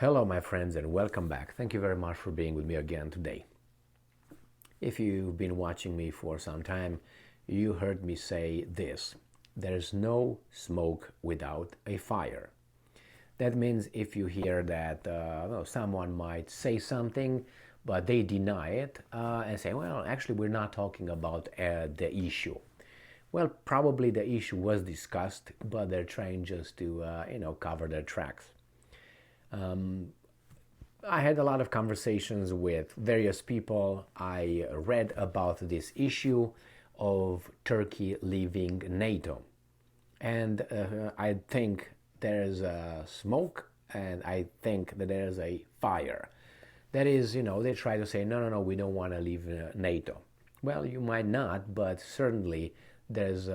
Hello, my friends, and welcome back. Thank you very much for being with me again today. If you've been watching me for some time, you heard me say this: there's no smoke without a fire. That means if you hear that someone might say something, but they deny it and say, well, actually, we're not talking about the issue. Well, probably the issue was discussed, but they're trying just to, cover their tracks. I had a lot of conversations with various people. I read about this issue of Turkey leaving NATO. And I think there's a smoke and I think that there's a fire. That is, they try to say, no, we don't want to leave NATO. Well, you might not, but certainly there's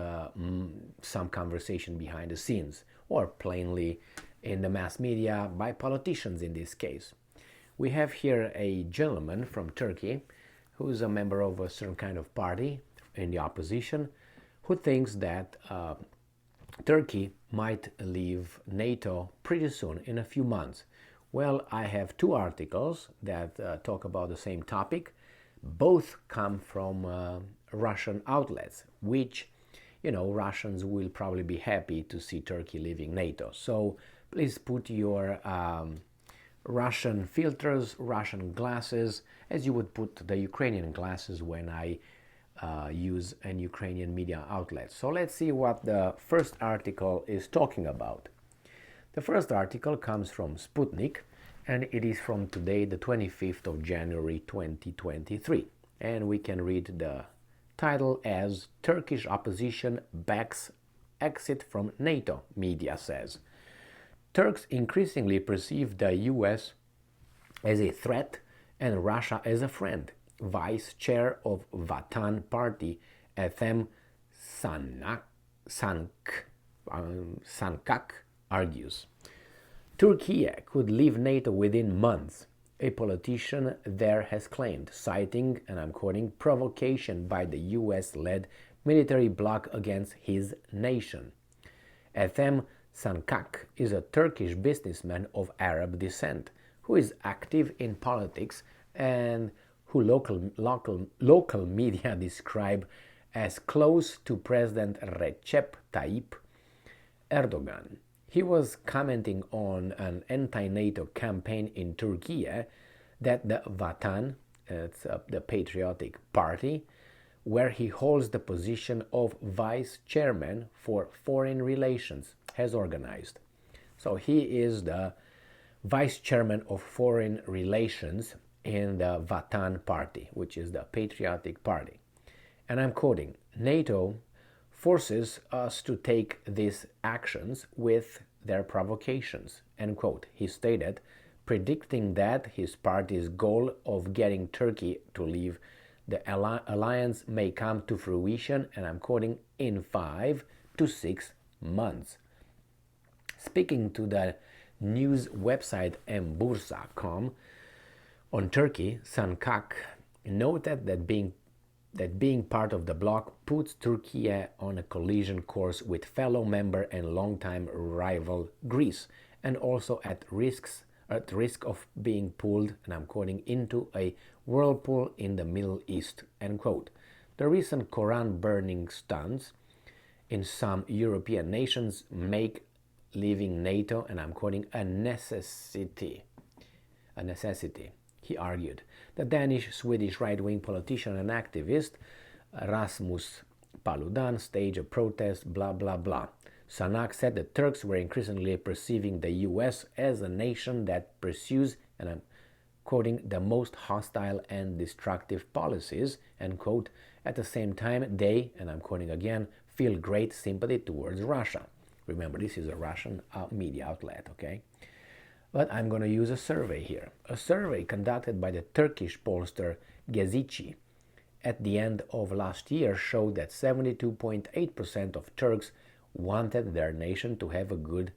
some conversation behind the scenes, or plainly in the mass media by politicians in this case. We have here a gentleman from Turkey who's a member of a certain kind of party in the opposition who thinks that Turkey might leave NATO pretty soon, in a few months. Well, I have two articles that talk about the same topic. Both come from Russian outlets, which, Russians will probably be happy to see Turkey leaving NATO. So please put your Russian filters, Russian glasses, as you would put the Ukrainian glasses when I use an Ukrainian media outlet. So let's see what the first article is talking about. The first article comes from Sputnik, and it is from today, the 25th of January 2023. And we can read the title as Turkish Opposition Backs Exit from NATO, media says. Turks increasingly perceive the US as a threat and Russia as a friend, Vice Chair of Vatan Party, Ethem Sankak argues. Turkey could leave NATO within months, a politician there has claimed, citing, and I'm quoting, provocation by the US-led military bloc against his nation. Ethem Sankak is a Turkish businessman of Arab descent who is active in politics and who local media describe as close to President Recep Tayyip Erdogan. He was commenting on an anti-NATO campaign in Turkey that the Vatan, the Patriotic Party, where he holds the position of vice chairman for foreign relations, has organized. So he is the vice chairman of foreign relations in the Vatan Party, which is the Patriotic Party. And I'm quoting, NATO forces us to take these actions with their provocations, end quote, he stated, predicting that his party's goal of getting Turkey to leave the alliance may come to fruition, and I'm quoting, in 5 to 6 months. Speaking to the news website Embursa.com on Turkey, Sankak noted that being part of the bloc puts Turkey on a collision course with fellow member and longtime rival Greece, and also at risk of being pulled, and I'm quoting, into a whirlpool in the Middle East, end quote. The recent Quran burning stunts in some European nations make leaving NATO, and I'm quoting, a necessity. He argued. The Danish-Swedish right-wing politician and activist Rasmus Paludan staged a protest, blah, blah, blah. Sanak said the Turks were increasingly perceiving the US as a nation that pursues, and I'm quoting, the most hostile and destructive policies, end quote. At the same time, they, and I'm quoting again, feel great sympathy towards Russia. Remember, this is a Russian media outlet, okay? But I'm going to use a survey here. A survey conducted by the Turkish pollster Gezici at the end of last year showed that 72.8% of Turks wanted their nation to have good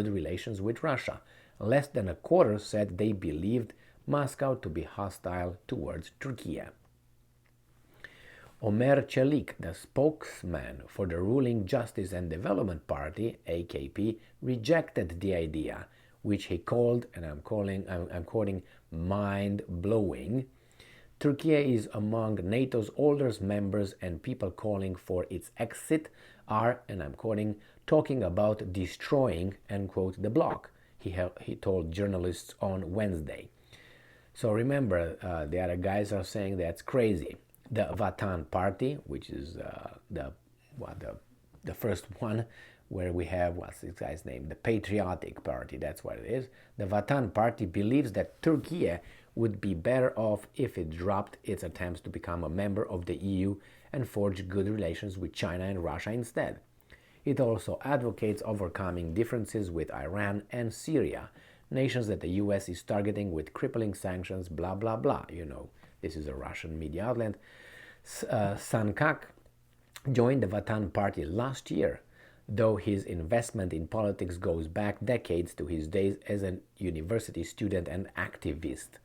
relations with Russia. Less than a quarter said they believed Moscow to be hostile towards Turkey. Omer Çelik, the spokesman for the ruling Justice and Development Party, AKP, rejected the idea, which he called, and I'm quoting, mind-blowing. Turkey is among NATO's oldest members, and people calling for its exit are, and I'm quoting, talking about destroying, end quote, the bloc, he told journalists on Wednesday. So remember, the other guys are saying that's crazy. The Vatan Party, which is the first one, where we have, what's this guy's name? The Patriotic Party, that's what it is. The Vatan Party believes that Turkey would be better off if it dropped its attempts to become a member of the EU and forge good relations with China and Russia instead. It also advocates overcoming differences with Iran and Syria, nations that the US is targeting with crippling sanctions, blah, blah, blah. You know, this is a Russian media outlet. Sankak joined the Vatan Party last year, though his investment in politics goes back decades to his days as a university student and activist.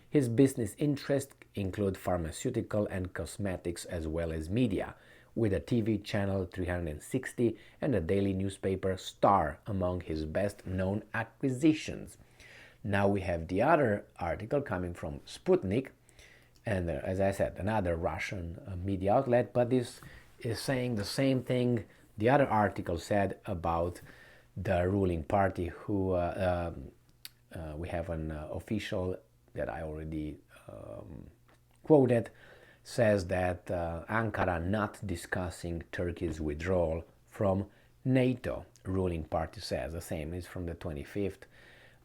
His business interests include pharmaceutical and cosmetics as well as media, with a TV channel 360 and a daily newspaper Star among his best-known acquisitions. Now we have the other article coming from Sputnik, and as I said, another Russian media outlet, but this is saying the same thing the other article said about the ruling party, who we have an official that I already quoted, says that Ankara not discussing Turkey's withdrawal from NATO. Ruling party says the same. Is from the 25th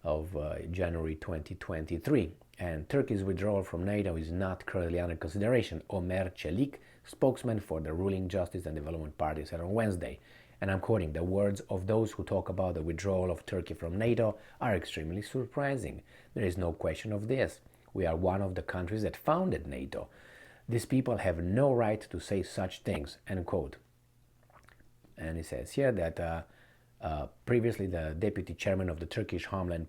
of January 2023. And Turkey's withdrawal from NATO is not currently under consideration, Ömer Çelik, spokesman for the ruling Justice and Development Party, said on Wednesday. And I'm quoting, the words of those who talk about the withdrawal of Turkey from NATO are extremely surprising. There is no question of this. We are one of the countries that founded NATO. These people have no right to say such things, end quote. And he says here that previously the deputy chairman of the Turkish Homeland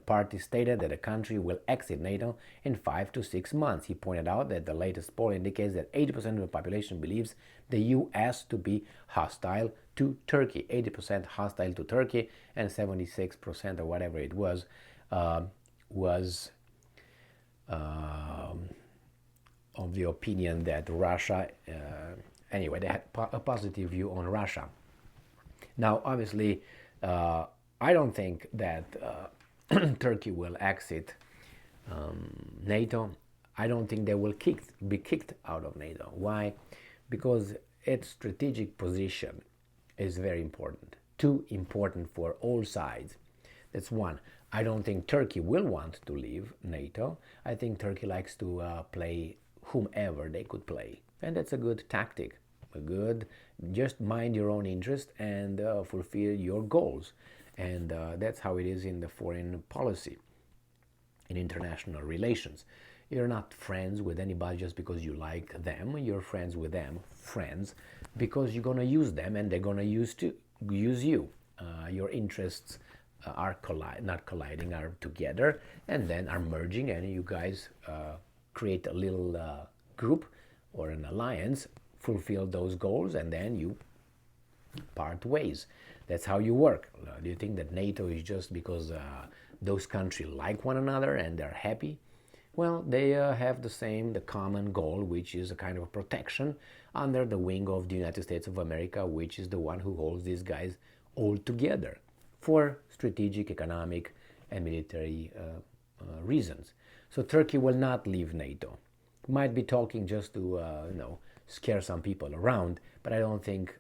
Party stated that the country will exit NATO in 5 to 6 months. He pointed out that the latest poll indicates that 80% of the population believes the US to be hostile to Turkey. 80% hostile to Turkey, and 76% or whatever it was of the opinion that Russia, anyway, they had a positive view on Russia. Now, obviously, I don't think that Turkey will exit NATO. I don't think they will be kicked out of NATO. Why? Because its strategic position is very important, too important for all sides. That's one. I don't think Turkey will want to leave NATO. I think Turkey likes to play whomever they could play, and that's a good tactic. Just mind your own interest and fulfill your goals, and that's how it is in the foreign policy, in international relations. You're not friends with anybody just because you like them. You're friends with them, because you're gonna use them and they're gonna use you. Your interests are not colliding, are together, and then are merging, and you guys create a little group or an alliance, fulfill those goals, and then you part ways. That's how you work. Do you think that NATO is just because those countries like one another and they're happy? Well, they have the common goal, which is a kind of protection under the wing of the United States of America, which is the one who holds these guys all together for strategic, economic, and military reasons. So Turkey will not leave NATO. Might be talking just to scare some people around, but I don't think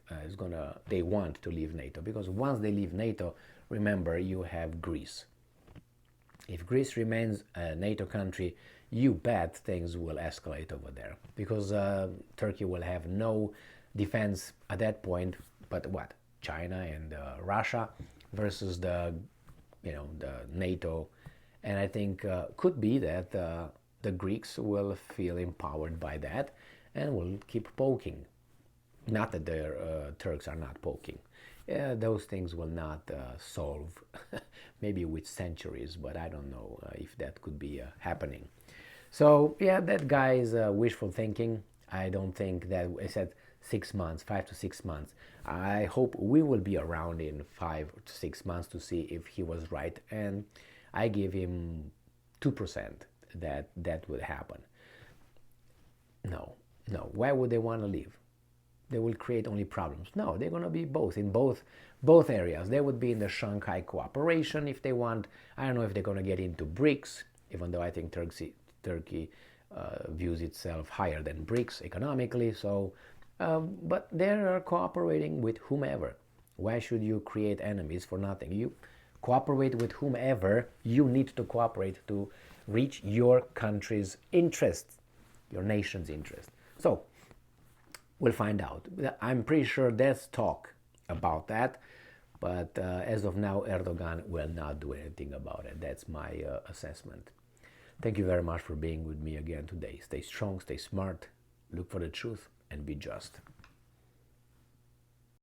they want to leave NATO, because once they leave NATO, remember, you have Greece. If Greece remains a NATO country, you bet things will escalate over there, because Turkey will have no defense at that point but what? China and Russia versus the NATO. And I think could be that the Greeks will feel empowered by that and will keep poking. Not that the Turks are not poking. Those things will not solve, maybe with centuries, but I don't know if that could be happening. So yeah, that guy is wishful thinking. I don't think that, I said, 6 months, 5 to 6 months. I hope we will be around in 5 to 6 months to see if he was right, and I give him 2% that would happen. No, no. Why would they want to leave? They will create only problems. No, they're going to be both in both areas. They would be in the Shanghai cooperation if they want. I don't know if they're going to get into BRICS, even though I think Turkey views itself higher than BRICS economically. So, but they are cooperating with whomever. Why should you create enemies for nothing? You cooperate with whomever you need to cooperate to reach your country's interests, your nation's interest. So we'll find out. I'm pretty sure there's talk about that, but as of now, Erdogan will not do anything about it. That's my assessment. Thank you very much for being with me again today. Stay strong, stay smart, look for the truth, and be just.